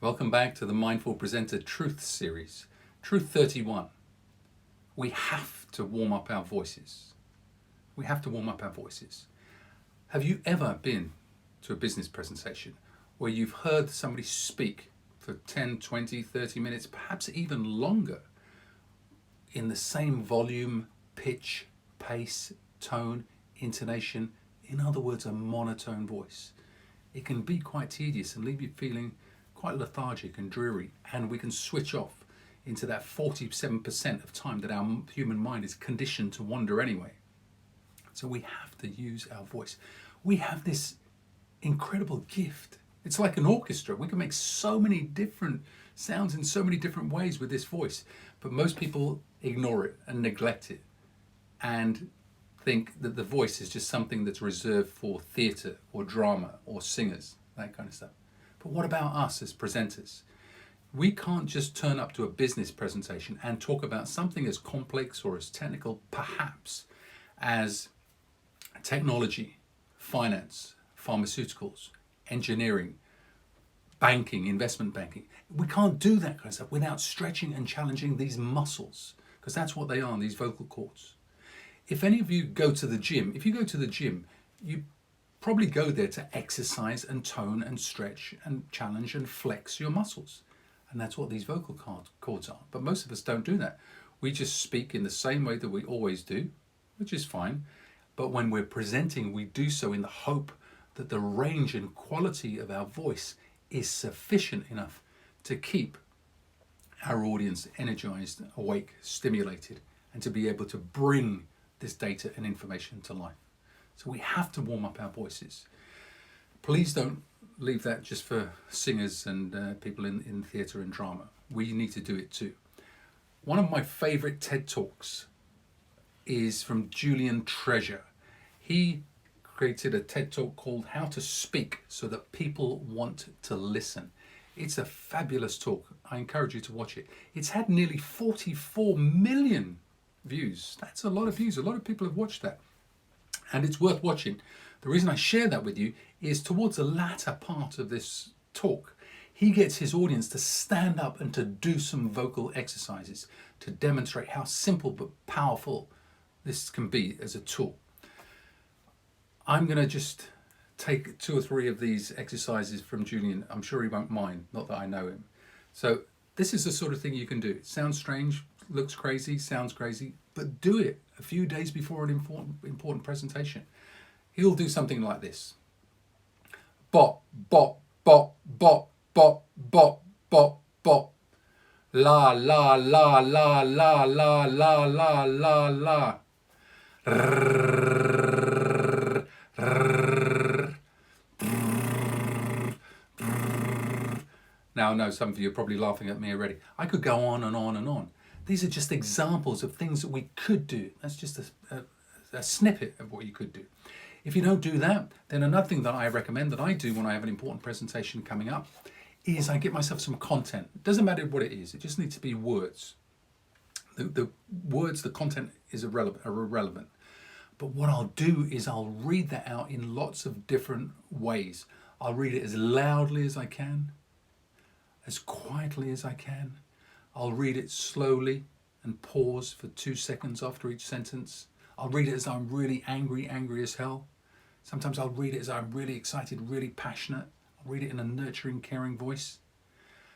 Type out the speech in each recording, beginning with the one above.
Welcome back to the Mindful Presenter Truth series. Truth 31. We have to warm up our voices. We have to warm up our voices. Have you ever been to a business presentation where you've heard somebody speak for 10, 20, 30 minutes, perhaps even longer, in the same volume, pitch, pace, tone, intonation, in other words, a monotone voice? It can be quite tedious and leave you feeling quite lethargic and dreary, and we can switch off into that 47% of time that our human mind is conditioned to wander anyway. So we have to use our voice. We have this incredible gift. It's like an orchestra. We can make so many different sounds in so many different ways with this voice, but most people ignore it and neglect it and think that the voice is just something that's reserved for theatre or drama or singers, that kind of stuff. But what about us as presenters? We can't just turn up to a business presentation and talk about something as complex or as technical, perhaps, as technology, finance, pharmaceuticals, engineering, banking, investment banking. We can't do that kind of stuff without stretching and challenging these muscles, because that's what they are, these vocal cords. If any of you go to the gym, you probably go there to exercise and tone and stretch and challenge and flex your muscles. And that's what these vocal cords are. But most of us don't do that. We just speak in the same way that we always do, which is fine. But when we're presenting, we do so in the hope that the range and quality of our voice is sufficient enough to keep our audience energized, awake, stimulated, and to be able to bring this data and information to life. So we have to warm up our voices. Please don't leave that just for singers and people in theatre and drama. We need to do it too. One of my favorite TED Talks is from Julian Treasure. He created a TED Talk called How to Speak So That People Want to Listen. It's a fabulous talk. I encourage you to watch it. It's had nearly 44 million views. That's a lot of views. A lot of people have watched that. And it's worth watching. The reason I share that with you is towards the latter part of this talk, he gets his audience to stand up and to do some vocal exercises to demonstrate how simple but powerful this can be as a tool. I'm going to just take 2 or 3 of these exercises from Julian. I'm sure he won't mind, not that I know him. So this is the sort of thing you can do. It sounds strange, looks crazy, sounds crazy, but do it a few days before an important presentation. He'll do something like this. Bop, bop, bop, bop, bop, bop, bop, bop. La, la, la, la, la, la, la, la, la, la. Now, I know some of you are probably laughing at me already. I could go on and on and on. These are just examples of things that we could do. That's just a snippet of what you could do. If you don't do that, then another thing that I recommend that I do when I have an important presentation coming up is I get myself some content. It doesn't matter what it is. It just needs to be words. The words, the content is irrelevant. But what I'll do is I'll read that out in lots of different ways. I'll read it as loudly as I can, as quietly as I can. I'll read it slowly and pause for 2 seconds after each sentence. I'll read it as I'm really angry as hell. Sometimes I'll read it as I'm really excited, really passionate. I'll read it in a nurturing, caring voice.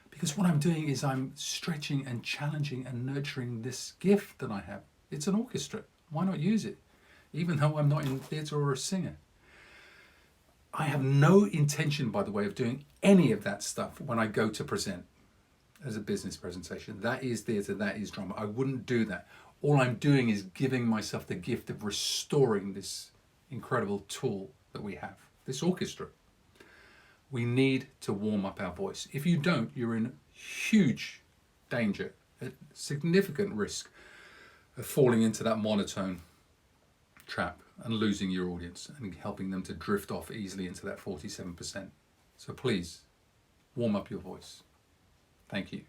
Because what I'm doing is I'm stretching and challenging and nurturing this gift that I have. It's an orchestra. Why not use it? Even though I'm not in theatre or a singer. I have no intention, by the way, of doing any of that stuff when I go to present as a business presentation. That is theatre, that is drama. I wouldn't do that. All I'm doing is giving myself the gift of restoring this incredible tool that we have, this orchestra. We need to warm up our voice. If you don't, you're in huge danger, at significant risk of falling into that monotone trap and losing your audience and helping them to drift off easily into that 47%. So please, warm up your voice. Thank you.